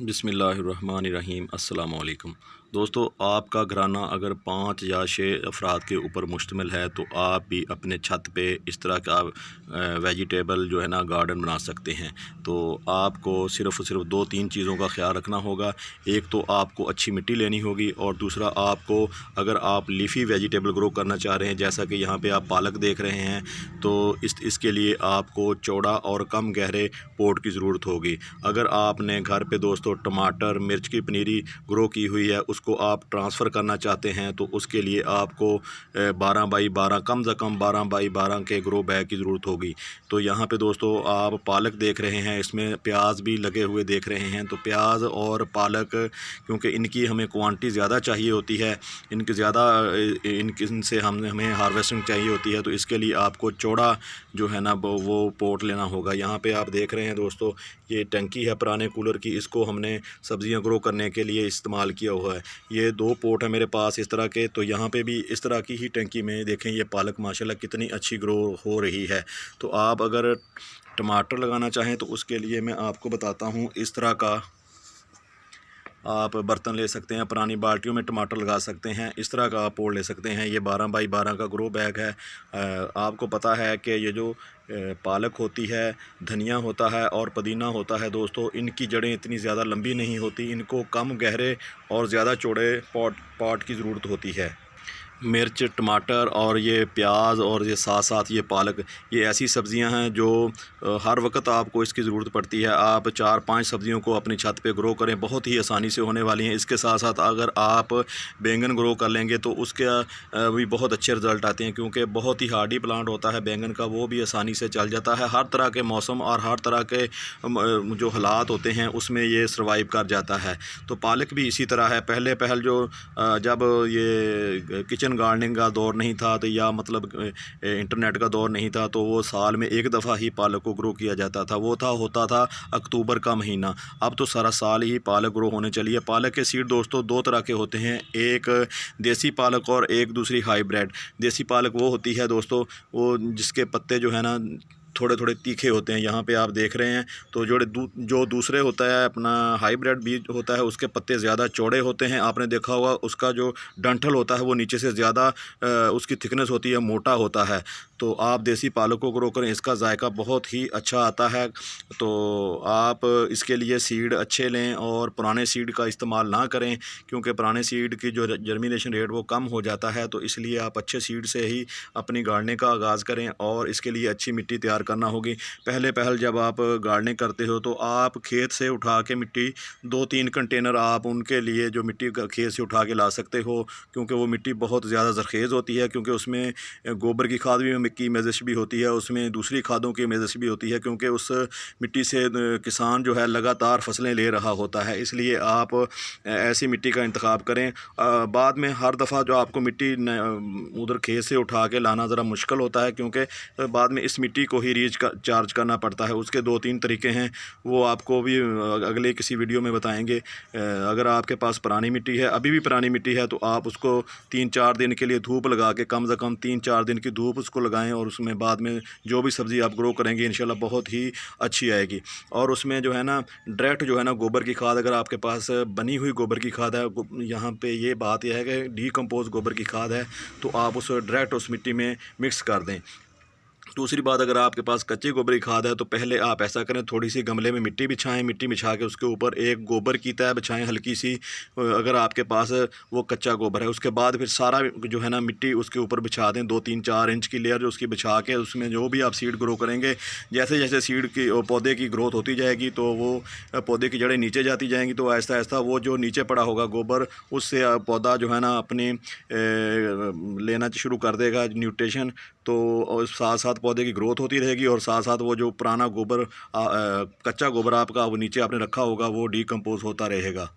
बिस्मिल्लाहिर्रहमानिर्रहीम। अस्सलाम वालेकुम दोस्तों, आपका घराना अगर 5 या 6 अफराद के ऊपर मुश्तमिल है तो आप भी अपने छत पे इस तरह का वेजिटेबल जो है ना गार्डन बना सकते हैं। तो आपको सिर्फ़ 2-3 चीज़ों का ख्याल रखना होगा। एक तो आपको अच्छी मिट्टी लेनी होगी और दूसरा आपको, अगर आप लीफ़ी वेजिटेबल ग्रो करना चाह रहे हैं जैसा कि यहाँ पे आप पालक देख रहे हैं, तो इसके लिए आपको चौड़ा और कम गहरे पोट की ज़रूरत होगी। अगर आपने घर पे दोस्तों टमाटर मिर्च की पनीरी ग्रो की हुई है, उसको आप ट्रांसफ़र करना चाहते हैं तो उसके लिए आपको 12 बाई 12 कम से कम 12 बाई 12 के ग्रो बैग की ज़रूरत होगी। तो यहाँ पे दोस्तों आप पालक देख रहे हैं, इसमें प्याज भी लगे हुए देख रहे हैं। तो प्याज और पालक, क्योंकि इनकी हमें क्वांटिटी ज़्यादा चाहिए होती है, इनकी ज़्यादा इनसे हमें हार्वेस्टिंग चाहिए होती है, तो इसके लिए आपको चौड़ा जो है ना वो पोट लेना होगा। यहाँ पे आप देख रहे हैं दोस्तों, ये टंकी है पुराने कूलर की, इसको हमने सब्ज़ियाँ ग्रो करने के लिए इस्तेमाल किया हुआ है। ये 2 पोट है मेरे पास इस तरह के। तो यहाँ पे भी इस तरह की ही टंकी में देखें ये पालक माशाल्लाह कितनी अच्छी ग्रो हो रही है। तो आप अगर टमाटर लगाना चाहें तो उसके लिए मैं आपको बताता हूँ, इस तरह का आप बर्तन ले सकते हैं, पुरानी बाल्टियों में टमाटर लगा सकते हैं। इस तरह का आप पोट ले सकते हैं। ये 12 बाई 12 का ग्रो बैग है। आपको पता है कि ये जो पालक होती है, धनिया होता है और पुदीना होता है दोस्तों, इनकी जड़ें इतनी ज़्यादा लंबी नहीं होती, इनको कम गहरे और ज़्यादा चौड़े पॉट की ज़रूरत होती है। मिर्च, टमाटर और ये प्याज और ये साथ साथ ये पालक, ये ऐसी सब्ज़ियां हैं जो हर वक्त आपको इसकी ज़रूरत पड़ती है। आप 4-5 सब्ज़ियों को अपनी छत पे ग्रो करें, बहुत ही आसानी से होने वाली हैं। इसके साथ साथ अगर आप बैंगन ग्रो कर लेंगे तो उसके भी बहुत अच्छे रिज़ल्ट आते हैं, क्योंकि बहुत ही हार्डी प्लांट होता है बैंगन का, वो भी आसानी से चल जाता है। हर तरह के मौसम और हर तरह के जो हालात होते हैं उसमें ये सर्वाइव कर जाता है। तो पालक भी इसी तरह है। पहले जो जब ये किचन गार्डनिंग का दौर नहीं था, तो या मतलब इंटरनेट का दौर नहीं था, तो वो साल में एक दफ़ा ही पालक को ग्रो किया जाता था। वो होता था अक्टूबर का महीना। अब तो सारा साल ही पालक ग्रो होने चली है। पालक के सीड दोस्तों 2 तरह के होते हैं, एक देसी पालक और एक दूसरी हाइब्रिड। देसी पालक वो होती है दोस्तों, वो जिसके पत्ते जो है ना थोड़े थोड़े तीखे होते हैं। यहाँ पे आप देख रहे हैं। तो जो दूसरे होता है अपना हाइब्रिड बीज होता है, उसके पत्ते ज़्यादा चौड़े होते हैं। आपने देखा होगा उसका जो डंठल होता है वो नीचे से ज़्यादा उसकी थिकनेस होती है, मोटा होता है। तो आप देसी पालक को ग्रो करें, इसका जायका बहुत ही अच्छा आता है। तो आप इसके लिए सीड अच्छे लें और पुराने सीड का इस्तेमाल ना करें, क्योंकि पुराने सीड की जो जर्मिनेशन रेट वो कम हो जाता है। तो इसलिए आप अच्छे सीड से ही अपनी गार्डनिंग का आगाज़ करें और इसके लिए अच्छी मिट्टी तैयार करना होगी। पहले जब आप गार्डनिंग करते हो तो आप खेत से उठा के मिट्टी 2-3 कंटेनर आप उनके लिए जो मिट्टी खेत से उठा के ला सकते हो, क्योंकि वो मिट्टी बहुत ज़्यादा ज़रखेज़ होती है, क्योंकि उसमें गोबर की खाद भी की मेज़श भी होती है, उसमें दूसरी खादों की मेज़श भी होती है, क्योंकि उस मिट्टी से किसान जो है लगातार फसलें ले रहा होता है। इसलिए आप ऐसी मिट्टी का इंतखाब करें। बाद में हर दफ़ा जो आपको मिट्टी उधर खेत से उठा के लाना ज़रा मुश्किल होता है, क्योंकि बाद में इस मिट्टी को ही चार्ज करना पड़ता है। उसके 2-3 तरीके हैं, वो आपको भी अगले किसी वीडियो में बताएंगे। अगर आपके पास पुरानी मिट्टी है, अभी भी पुरानी मिट्टी है, तो आप उसको 3-4 दिन के लिए धूप लगा के, कम से कम 3-4 दिन की धूप उसको लगाएं और उसमें बाद में जो भी सब्ज़ी आप ग्रो करेंगे इंशाल्लाह बहुत ही अच्छी आएगी। और उसमें जो है ना डायरेक्ट जो है ना गोबर की खाद, अगर आपके पास बनी हुई गोबर की खाद है, यहाँ पे ये बात यह है कि डीकम्पोज गोबर की खाद है, तो आप उस डायरेक्ट उस मिट्टी में मिक्स कर दें। दूसरी बात, अगर आपके पास कच्ची गोबर की खाद है तो पहले आप ऐसा करें, थोड़ी सी गमले में मिट्टी बिछाएं, मिट्टी बिछा के उसके ऊपर एक गोबर की तह बिछाएं हल्की सी, अगर आपके पास वो कच्चा गोबर है। उसके बाद फिर सारा जो है ना मिट्टी उसके ऊपर बिछा दें, 2-3-4 इंच की लेयर जो उसकी बिछा के उसमें जो भी आप सीड ग्रो करेंगे, जैसे जैसे सीड की पौधे की ग्रोथ होती जाएगी तो वो पौधे की जड़ें नीचे जाती जाएंगी, तो आहिस्ता आहिस्ता वो जो नीचे पड़ा होगा गोबर, उससे पौधा जो है ना अपने लेना शुरू कर देगा न्यूट्रिशन। तो और साथ साथ पौधे की ग्रोथ होती रहेगी और साथ साथ वो जो पुराना गोबर कच्चा गोबर आपका वो नीचे आपने रखा होगा वो डीकम्पोज होता रहेगा।